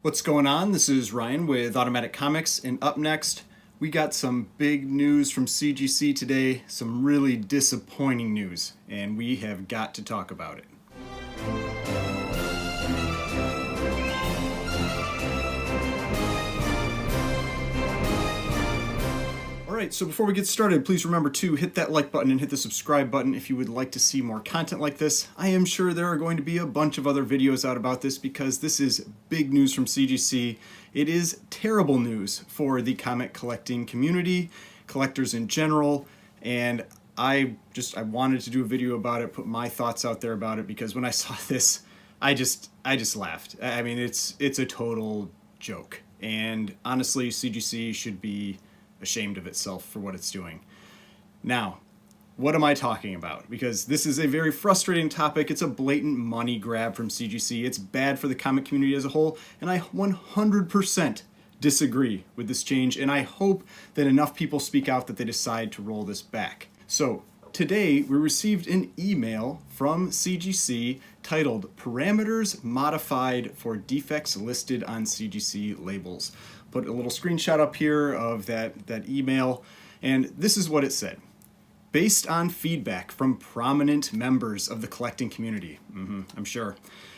What's going on? This is Ryan with Automatic Comics, and up next, we got some big news from CGC today, some really disappointing news, and we have got to talk about it. Alright, so before we get started, please remember to hit that like button and hit the subscribe button if you would like to see more content like this. I am sure there are going to be a bunch of other videos out about this because this is big news from CGC. It is terrible news for the comic collecting community, collectors in general, and I wanted to do a video about it, put my thoughts out there about it, because when I saw this, I just laughed. I mean, it's a total joke, and honestly, CGC should be ashamed of itself for what it's doing. Now, what am I talking about? Because this is a very frustrating topic. It's a blatant money grab from CGC. It's bad for the comic community as a whole, and I 100% disagree with this change, and I hope that enough people speak out that they decide to roll this back. So, today we received an email from CGC titled Parameters Modified for Defects Listed on CGC Labels. Put a little screenshot up here of that email, and this is what it said. Based on feedback from prominent members of the collecting community, I'm sure,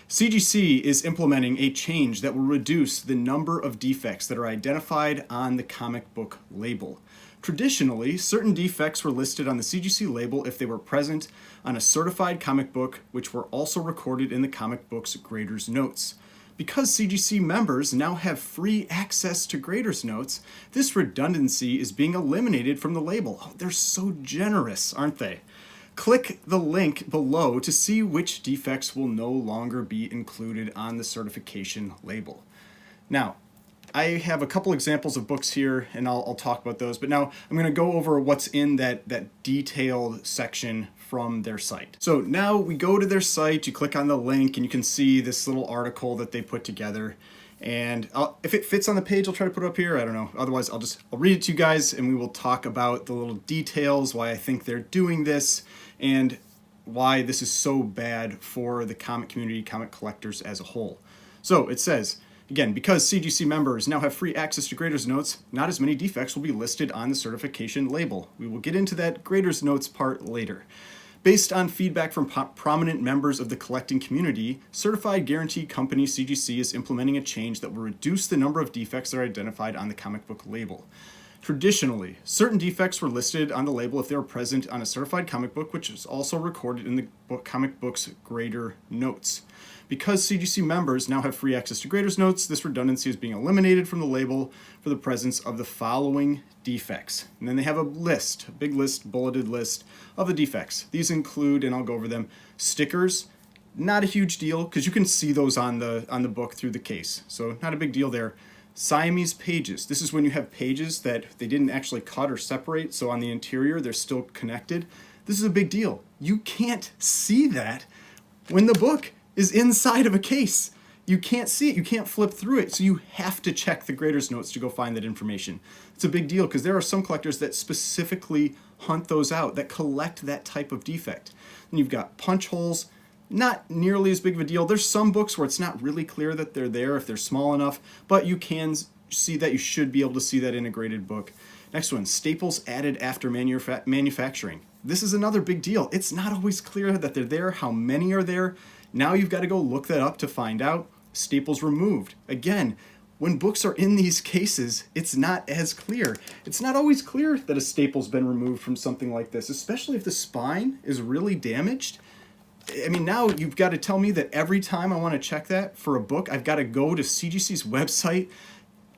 CGC is implementing a change that will reduce the number of defects that are identified on the comic book label. Traditionally, certain defects were listed on the CGC label if they were present on a certified comic book, which were also recorded in the comic book's grader's notes. Because CGC members now have free access to grader's notes, this redundancy is being eliminated from the label. Oh, they're so generous, aren't they? Click the link below to see which defects will no longer be included on the certification label. Now, I have a couple examples of books here, and I'll talk about those, but now I'm going to go over what's in that detailed section from their site. So now we go to their site, you click on the link, and you can see this little article that they put together. And if it fits on the page, I'll try to put it up here. I don't know. Otherwise, I'll read it to you guys, and we will talk about the little details, why I think they're doing this, and why this is so bad for the comic community, comic collectors as a whole. So it says, again, because CGC members now have free access to grader's notes, not as many defects will be listed on the certification label. We will get into that grader's notes part later. Based on feedback from prominent members of the collecting community, certified guarantee company CGC is implementing a change that will reduce the number of defects that are identified on the comic book label. Traditionally, certain defects were listed on the label if they were present on a certified comic book, which is also recorded in the comic book's grader notes. Because CGC members now have free access to grader's notes, this redundancy is being eliminated from the label for the presence of the following defects. And then they have a list, a big list, bulleted list of the defects. These include, and I'll go over them, stickers. Not a huge deal because you can see those on the book through the case, so not a big deal there. Siamese pages. This is when you have pages that they didn't actually cut or separate, so on the interior they're still connected. This is a big deal. You can't see that when the book is inside of a case. You can't see it. You can't flip through it, so you have to check the grader's notes to go find that information. It's a big deal because there are some collectors that specifically hunt those out, that collect that type of defect. And you've got punch holes. Not nearly as big of a deal. There's some books where it's not really clear that they're there if they're small enough, but you can see that. You should be able to see that in a graded book. Next one, staples added after manufacturing. This is another big deal. It's not always clear that they're there, how many are there. Now you've got to go look that up to find out. Staples removed. Again, when books are in these cases, it's not as clear. It's not always clear that a staple's been removed from something like this, especially if the spine is really damaged. I mean, now you've got to tell me that every time I want to check that for a book, I've got to go to CGC's website,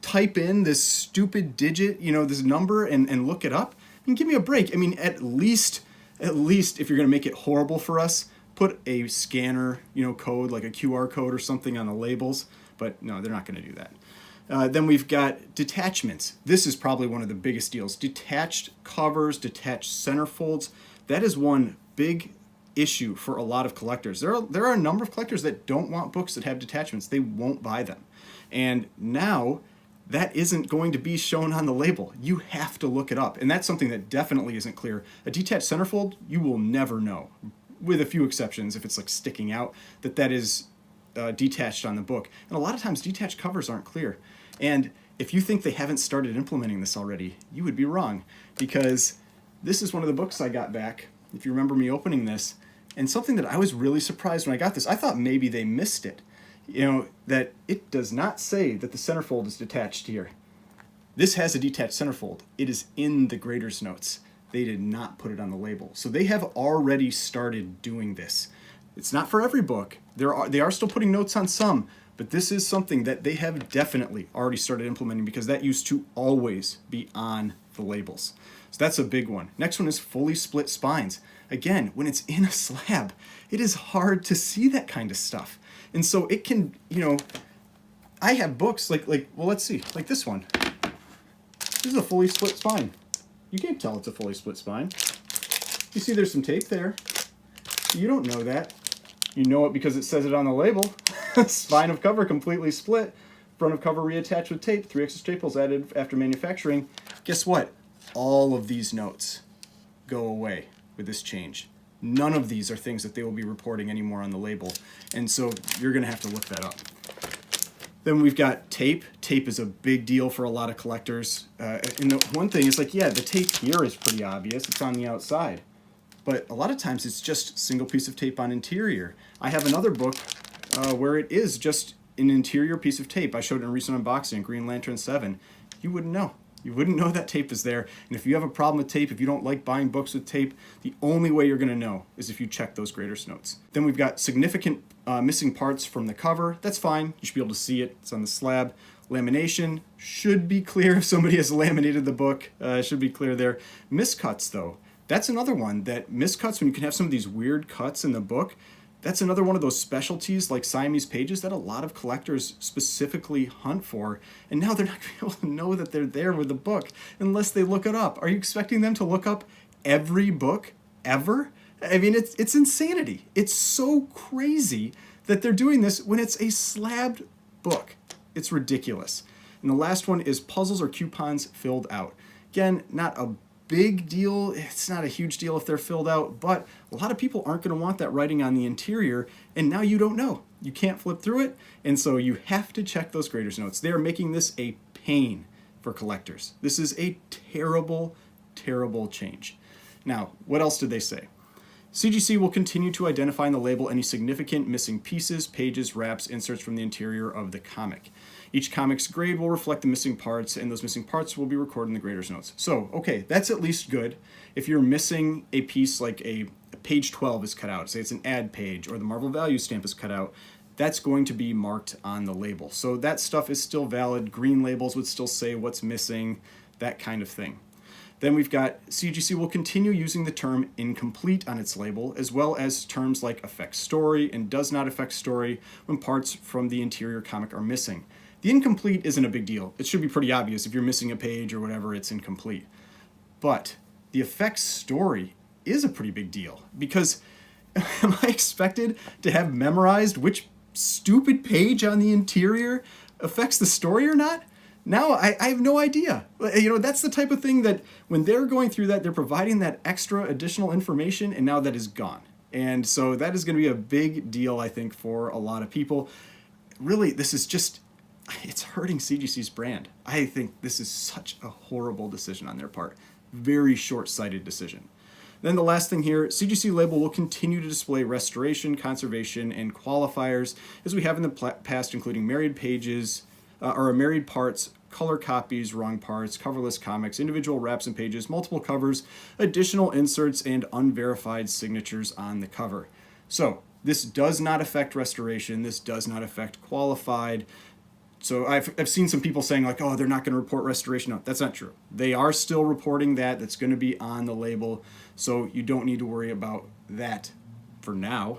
type in this stupid digit, this number, and look it up. I mean, give me a break. I mean, at least if you're going to make it horrible for us, put a scanner, code, like a QR code or something on the labels. But no, they're not going to do that. Then we've got detachments. This is probably one of the biggest deals. Detached covers, detached centerfolds. That is one big issue for a lot of collectors. There are a number of collectors that don't want books that have detachments. They won't buy them. And now that isn't going to be shown on the label. You have to look it up. And that's something that definitely isn't clear. A detached centerfold, you will never know, with a few exceptions, if it's like sticking out, that is detached on the book. And a lot of times detached covers aren't clear. And if you think they haven't started implementing this already, you would be wrong, because this is one of the books I got back, if you remember me opening this, and something that I was really surprised when I got this. I thought maybe they missed it, that it does not say that the centerfold is detached here. This has a detached centerfold. It is in the grader's notes. They did not put it on the label. So they have already started doing this. It's not for every book. They are still putting notes on some, but this is something that they have definitely already started implementing, because that used to always be on the labels. So that's a big one. Next one is fully split spines. Again, when it's in a slab, it is hard to see that kind of stuff. And so it can, I have books well, let's see, like this one. This is a fully split spine. You can't tell it's a fully split spine. You see there's some tape there. You don't know that. You know it because it says it on the label. Spine of cover completely split. Front of cover reattached with tape. 3 extra staples added after manufacturing. Guess what? All of these notes go away with this change. None of these are things that they will be reporting anymore on the label. And so you're going to have to look that up. Then we've got tape. Tape is a big deal for a lot of collectors. And the one thing is the tape here is pretty obvious. It's on the outside. But a lot of times it's just single piece of tape on interior. I have another book where it is just an interior piece of tape. I showed it in a recent unboxing, Green Lantern 7. You wouldn't know. You wouldn't know that tape is there. And if you have a problem with tape, if you don't like buying books with tape, the only way you're going to know is if you check those grader's notes. Then we've got significant missing parts from the cover. That's fine. You should be able to see it. It's on the slab. Lamination should be clear if somebody has laminated the book. Should be clear there. Miscuts, though. That's another one, that miscuts, when you can have some of these weird cuts in the book, that's another one of those specialties like Siamese pages that a lot of collectors specifically hunt for. And now they're not going to be able to know that they're there with the book unless they look it up. Are you expecting them to look up every book ever? I mean, it's insanity. It's so crazy that they're doing this when it's a slabbed book. It's ridiculous. And the last one is puzzles or coupons filled out. Again, not a big deal. It's not a huge deal if they're filled out, but a lot of people aren't going to want that writing on the interior, and now you don't know. You can't flip through it, and so you have to check those grader's notes. They are making this a pain for collectors. This is a terrible, terrible change. Now, what else did they say? CGC will continue to identify in the label any significant missing pieces, pages, wraps, inserts from the interior of the comic. Each comic's grade will reflect the missing parts, and those missing parts will be recorded in the grader's notes. So, okay, that's at least good. If you're missing a piece like a page 12 is cut out, say it's an ad page, or the Marvel value stamp is cut out, that's going to be marked on the label. So that stuff is still valid. Green labels would still say what's missing, that kind of thing. Then we've got CGC will continue using the term incomplete on its label, as well as terms like affect story and does not affect story when parts from the interior comic are missing. The incomplete isn't a big deal. It should be pretty obvious. If you're missing a page or whatever, it's incomplete. But the affect story is a pretty big deal, because am I expected to have memorized which stupid page on the interior affects the story or not? Now I have no idea. That's the type of thing that when they're going through that, they're providing that extra additional information, and now that is gone. And so that is going to be a big deal, I think, for a lot of people. Really, this is just, it's hurting CGC's brand. I think this is such a horrible decision on their part. Very short-sighted decision. Then the last thing here, CGC label will continue to display restoration, conservation, and qualifiers as we have in the past, including married pages, or married parts, color copies, wrong parts, coverless comics, individual wraps and pages, multiple covers, additional inserts, and unverified signatures on the cover. So this does not affect restoration. This does not affect qualified. So I've seen some people saying like, oh, they're not going to report restoration. No, that's not true. They are still reporting that. That's going to be on the label. So you don't need to worry about that for now.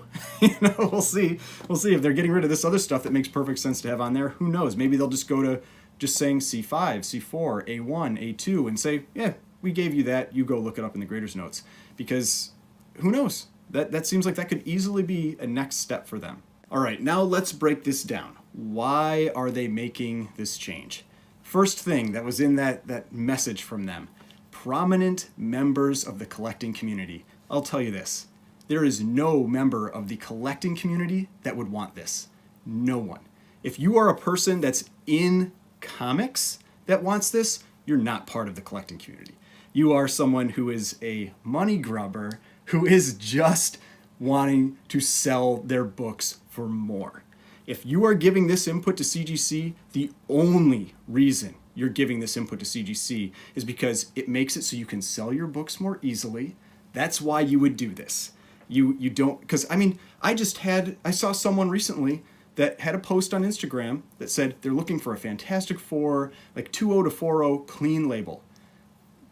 We'll see. We'll see if they're getting rid of this other stuff that makes perfect sense to have on there. Who knows? Maybe they'll just go to just saying C5, C4, A1, A2 and say, yeah, we gave you that. You go look it up in the grader's notes. Because who knows? That seems like that could easily be a next step for them. All right, now let's break this down. Why are they making this change? First thing that was in that message from them, prominent members of the collecting community. I'll tell you this. There is no member of the collecting community that would want this. No one. If you are a person that's in comics that wants this, you're not part of the collecting community. You are someone who is a money grubber who is just wanting to sell their books for more. If you are giving this input to CGC, the only reason you're giving this input to CGC is because it makes it so you can sell your books more easily. That's why you would do this. You don't, because I mean, I saw someone recently that had a post on Instagram that said they're looking for a Fantastic Four, like 2.0 to 4.0 clean label.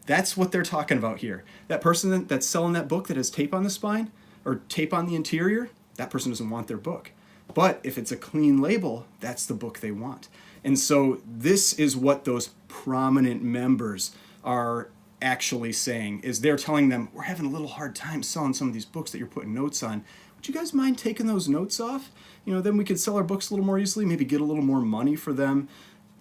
That's what they're talking about here. That person that's selling that book that has tape on the spine or tape on the interior, that person doesn't want their book. But if it's a clean label, that's the book they want. And so this is what those prominent members are actually saying, is they're telling them, we're having a little hard time selling some of these books that you're putting notes on. Would you guys mind taking those notes off? Then we could sell our books a little more easily, maybe get a little more money for them.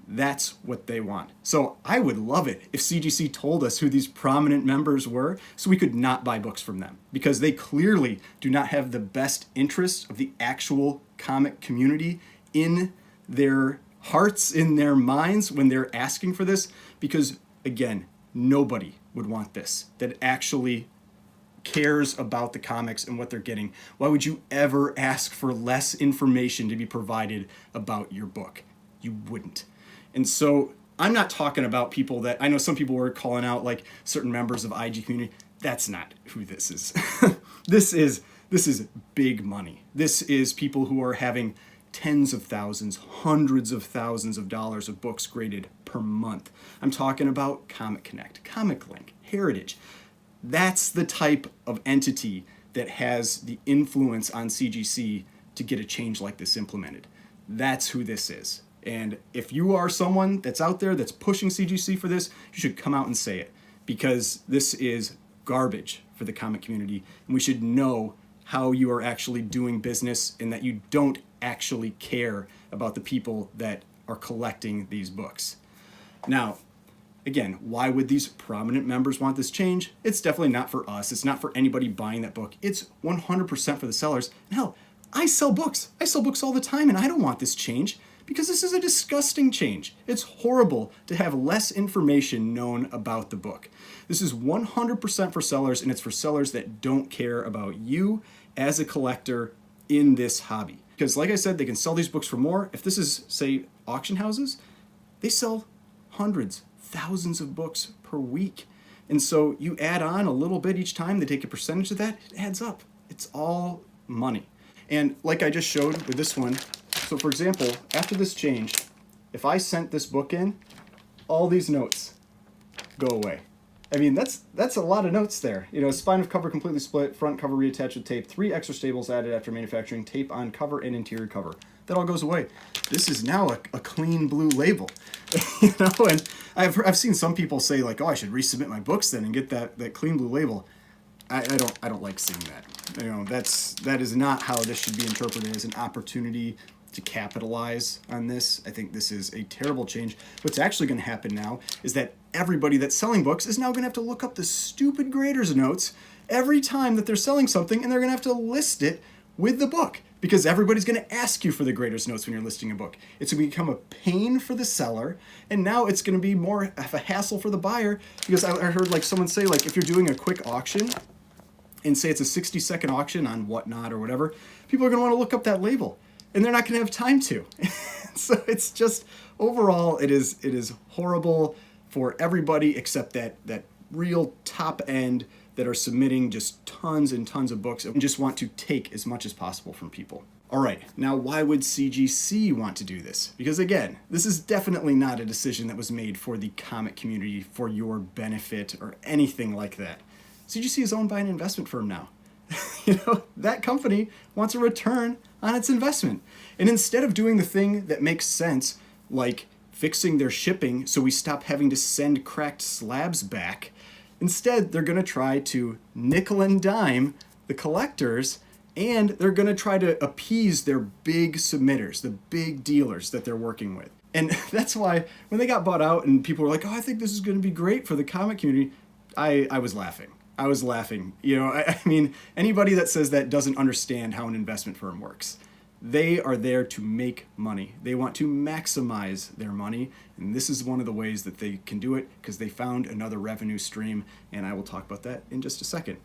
That's what they want. So I would love it if CGC told us who these prominent members were so we could not buy books from them, because they clearly do not have the best interests of the actual comic community in their hearts, in their minds when they're asking for this, because again, nobody would want this that actually cares about the comics and what they're getting. Why would you ever ask for less information to be provided about your book? You wouldn't. And so I'm not talking about people that, I know some people were calling out like certain members of IG community. That's not who this is. This is big money. This is people who are having tens of thousands, hundreds of thousands of dollars of books graded per month. I'm talking about Comic Connect, Comic Link, Heritage. That's the type of entity that has the influence on CGC to get a change like this implemented. That's who this is. And if you are someone that's out there that's pushing CGC for this, you should come out and say it, because this is garbage for the comic community, and we should know how you are actually doing business and that you don't actually care about the people that are collecting these books. Now, again, why would these prominent members want this change? It's definitely not for us. It's not for anybody buying that book. It's 100% for the sellers. And hell, I sell books. I sell books all the time, and I don't want this change, because this is a disgusting change. It's horrible to have less information known about the book. This is 100% for sellers, and it's for sellers that don't care about you as a collector in this hobby. Because like I said, they can sell these books for more. If this is, say, auction houses, they sell hundreds, thousands of books per week. And so you add on a little bit each time, they take a percentage of that, it adds up. It's all money. And like I just showed with this one, so for example, after this change, if I sent this book in, all these notes go away. I mean, that's a lot of notes there. Spine of cover completely split, front cover reattached with tape, 3 extra staples added after manufacturing, tape on cover and interior cover. That all goes away. This is now a clean blue label. And I've seen some people say like, oh, I should resubmit my books then and get that clean blue label. I don't like seeing that. That is not how this should be interpreted, as an opportunity to capitalize on this. I think this is a terrible change. What's actually going to happen now is that everybody that's selling books is now going to have to look up the stupid grader's notes every time that they're selling something, and they're going to have to list it with the book, because everybody's going to ask you for the grader's notes when you're listing a book. It's going to become a pain for the seller, and now it's going to be more of a hassle for the buyer, because I heard like someone say, like, if you're doing a quick auction and say it's a 60-second auction on Whatnot or whatever, people are going to want to look up that label, and they're not going to have time to. So it's just, overall, it is horrible for everybody except that real top end that are submitting just tons and tons of books and just want to take as much as possible from people. All right, now why would CGC want to do this? Because again, this is definitely not a decision that was made for the comic community for your benefit or anything like that. CGC is owned by an investment firm now. That company wants a return on its investment. And instead of doing the thing that makes sense, like fixing their shipping so we stop having to send cracked slabs back, instead they're going to try to nickel and dime the collectors, and they're going to try to appease their big submitters, the big dealers that they're working with. And that's why when they got bought out and people were like, oh, I think this is going to be great for the comic community, I was laughing. I was laughing. I mean, anybody that says that doesn't understand how an investment firm works. They are there to make money. They want to maximize their money, and this is one of the ways that they can do it because they found another revenue stream, and I will talk about that in just a second.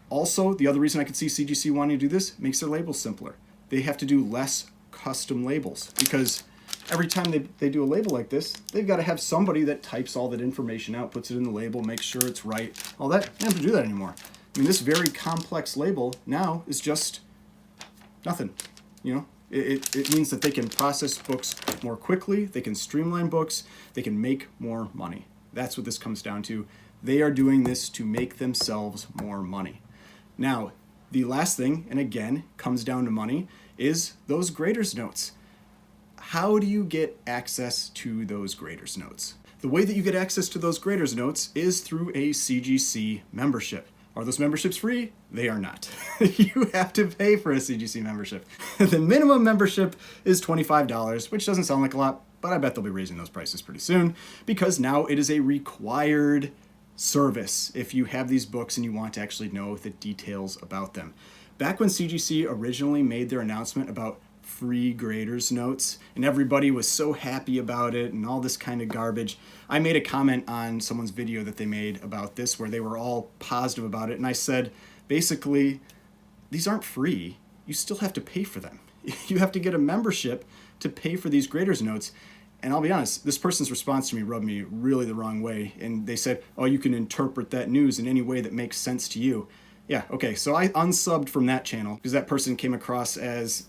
Also, the other reason I could see CGC wanting to do this makes their labels simpler. They have to do less custom labels because every time they do a label like this, they've got to have somebody that types all that information out, puts it in the label, makes sure it's right, all that. They don't have to do that anymore. I mean, this very complex label now is just nothing. You know, it means that they can process books more quickly, they can streamline books, they can make more money. That's what this comes down to. They are doing this to make themselves more money. Now, the last thing, and again, comes down to money, is those graders notes. How do you get access to those graders notes? The way that you get access to those graders notes is through a CGC membership. Are those memberships free? They are not. You have to pay for a CGC membership. The minimum membership is $25, which doesn't sound like a lot, but I bet they'll be raising those prices pretty soon because now it is a required service if you have these books and you want to actually know the details about them. Back when CGC originally made their announcement about free graders notes and everybody was so happy about it and all this kind of garbage, I made a comment on someone's video that they made about this where they were all positive about it, and I said basically these aren't free. You still have to pay for them. You have to get a membership to pay for these graders notes. And I'll be honest, this person's response to me rubbed me really the wrong way, and they said, oh, you can interpret that news in any way that makes sense to you. Yeah, okay, so I unsubbed from that channel because that person came across as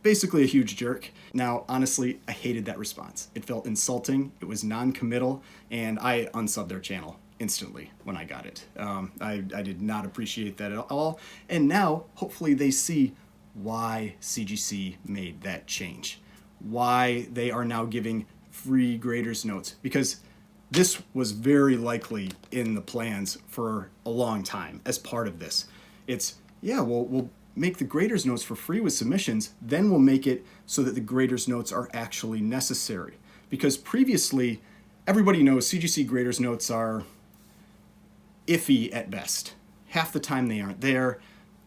basically a huge jerk. Now, honestly, I hated that response. It felt insulting, it was non-committal, and I unsubbed their channel instantly when I got it. I did not appreciate that at all, and now, hopefully they see why CGC made that change, why they are now giving free graders notes, because this was very likely in the plans for a long time as part of this. It's, yeah, we'll make the graders notes for free with submissions, then we'll make it so that the graders notes are actually necessary. Because previously, everybody knows CGC graders notes are iffy at best. Half the time they aren't there,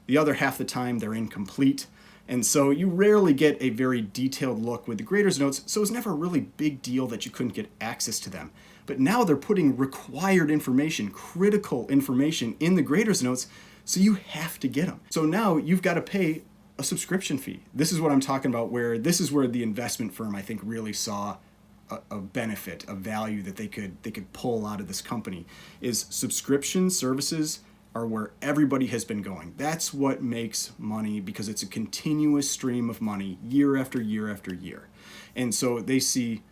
the other half the time they're incomplete, and so you rarely get a very detailed look with the graders notes, so it was never a really big deal that you couldn't get access to them. But now they're putting required information, critical information in the graders notes, so you have to get them. So now you've got to pay a subscription fee. This is what I'm talking about, where this is where the investment firm, I think, really saw a benefit, a value that they could pull out of this company, is subscription services are where everybody has been going. That's what makes money, because it's a continuous stream of money year after year after year. And so they see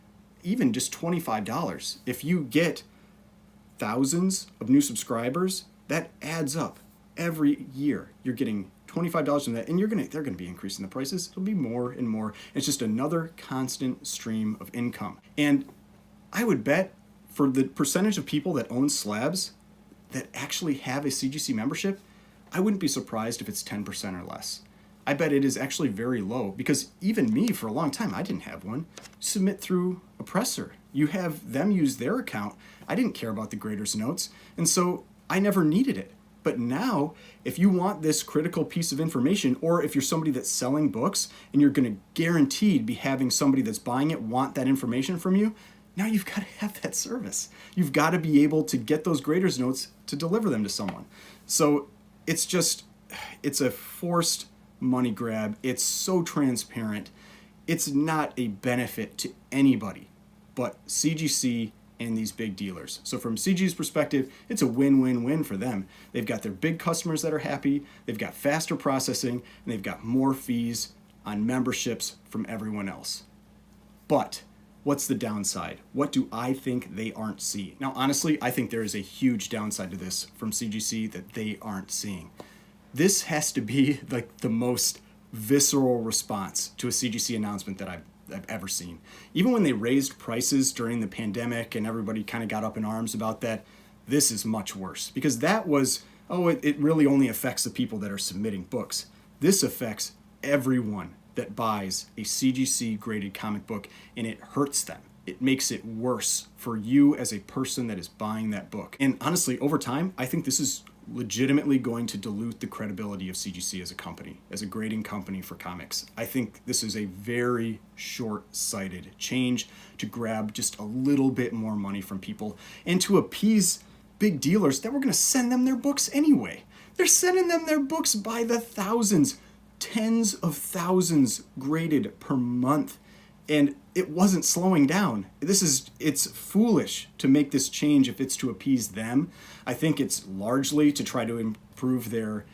even just $25. If you get thousands of new subscribers, that adds up. Every year you're getting $25 from that, and they're gonna be increasing the prices. It'll be more and more. It's just another constant stream of income. And I would bet for the percentage of people that own slabs that actually have a CGC membership, I wouldn't be surprised if it's 10% or less. I bet it is actually very low, because even me, for a long time, I didn't have one. Submit through Oppressor. You have them use their account. I didn't care about the graders notes, and so I never needed it. But now, if you want this critical piece of information, or if you're somebody that's selling books and you're going to guaranteed be having somebody that's buying it want that information from you, now you've got to have that service. You've got to be able to get those graders notes to deliver them to someone. So it's a forced money grab. It's so transparent. It's not a benefit to anybody but CGC and these big dealers. So from CG's perspective, it's a win-win-win for them. They've got their big customers that are happy, they've got faster processing, and they've got more fees on memberships from everyone else. But what's the downside? What do I think they aren't seeing? Now, honestly, I think there is a huge downside to this from CGC that they aren't seeing. This has to be like the most visceral response to a CGC announcement that I've ever seen. Even when they raised prices during the pandemic and everybody kind of got up in arms about that, this is much worse, because that was, it really only affects the people that are submitting books. This affects everyone that buys a CGC graded comic book, and it hurts them. It makes it worse for you as a person that is buying that book. And honestly, over time, I think this is legitimately going to dilute the credibility of CGC as a company, as a grading company for comics. I think this is a very short-sighted change to grab just a little bit more money from people and to appease big dealers that were going to send them their books anyway. They're sending them their books by the thousands, tens of thousands graded per month. And it wasn't slowing down. It's foolish to make this change if it's to appease them. I think it's largely to try to improve their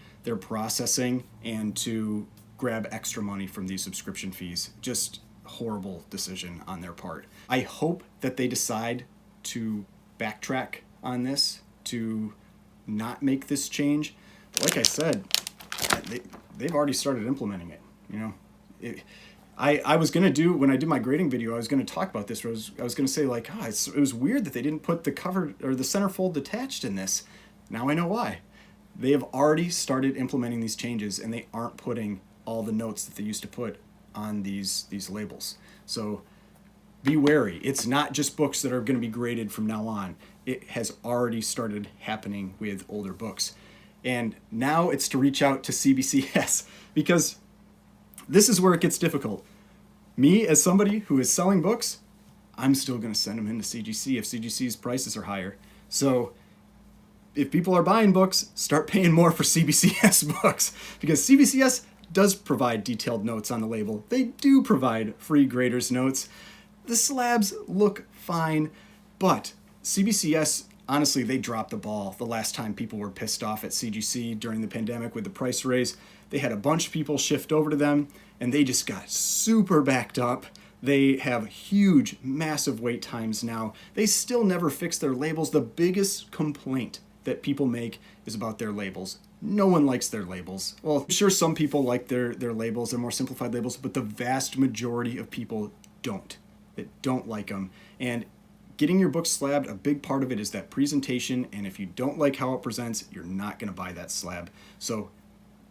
processing and to grab extra money from these subscription fees. Just horrible decision on their part. I hope that they decide to backtrack on this, to not make this change. Like I said, they've already started implementing it. You know, I was gonna do, when I did my grading video, I was gonna talk about this. I was gonna say like, it was weird that they didn't put the cover or the centerfold detached in this. Now I know why. They have already started implementing these changes, and they aren't putting all the notes that they used to put on these labels. So be wary. It's not just books that are going to be graded from now on. It has already started happening with older books. And now it's to reach out to CBCS, because this is where it gets difficult. Me, as somebody who is selling books, I'm still going to send them into CGC if CGC's prices are higher. So if people are buying books, start paying more for CBCS books, because CBCS does provide detailed notes on the label. They do provide free grader's notes. The slabs look fine, but CBCS, honestly, they dropped the ball the last time people were pissed off at CGC during the pandemic with the price raise. They had a bunch of people shift over to them, and they just got super backed up. They have huge, massive wait times now. They still never fix their labels. The biggest complaint that people make is about their labels. No one likes their labels. Well, I'm sure some people like their labels, their more simplified labels, but the vast majority of people don't. That don't like them. And getting your book slabbed, a big part of it is that presentation, and if you don't like how it presents, you're not going to buy that slab. So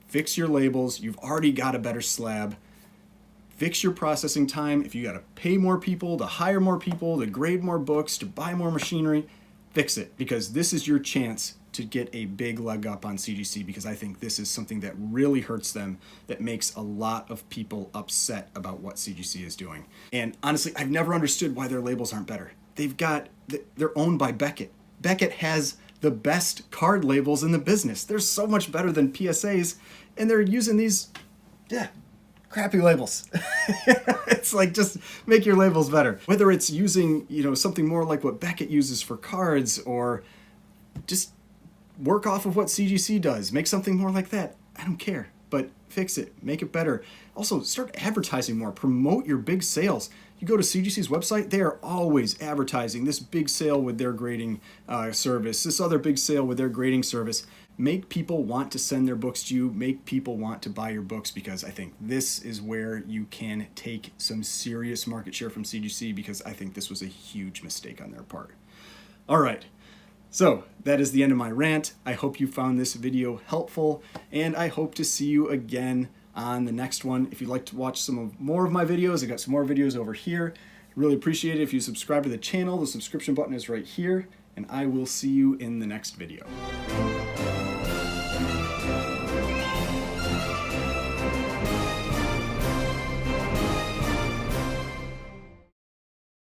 fix your labels. You've already got a better slab. Fix your processing time. If you got to pay more people, to hire more people, to grade more books, to buy more machinery, fix it, because this is your chance to get a big leg up on CGC, because I think this is something that really hurts them, that makes a lot of people upset about what CGC is doing. And honestly, I've never understood why their labels aren't better. They're owned by Beckett. Beckett has the best card labels in the business. They're so much better than PSAs, and they're using these, crappy labels. It's like, just make your labels better. Whether it's using, something more like what Beckett uses for cards, or just work off of what CGC does. Make something more like that. I don't care, but fix it. Make it better. Also, start advertising more. Promote your big sales. You go to CGC's website, they are always advertising this big sale with their grading service, this other big sale with their grading service. Make people want to send their books to you. Make people want to buy your books, because I think this is where you can take some serious market share from CGC, because I think this was a huge mistake on their part. All right. So that is the end of my rant. I hope you found this video helpful, and I hope to see you again on the next one. If you'd like to watch more of my videos, I got some more videos over here. Really appreciate it if you subscribe to the channel. The subscription button is right here, and I will see you in the next video.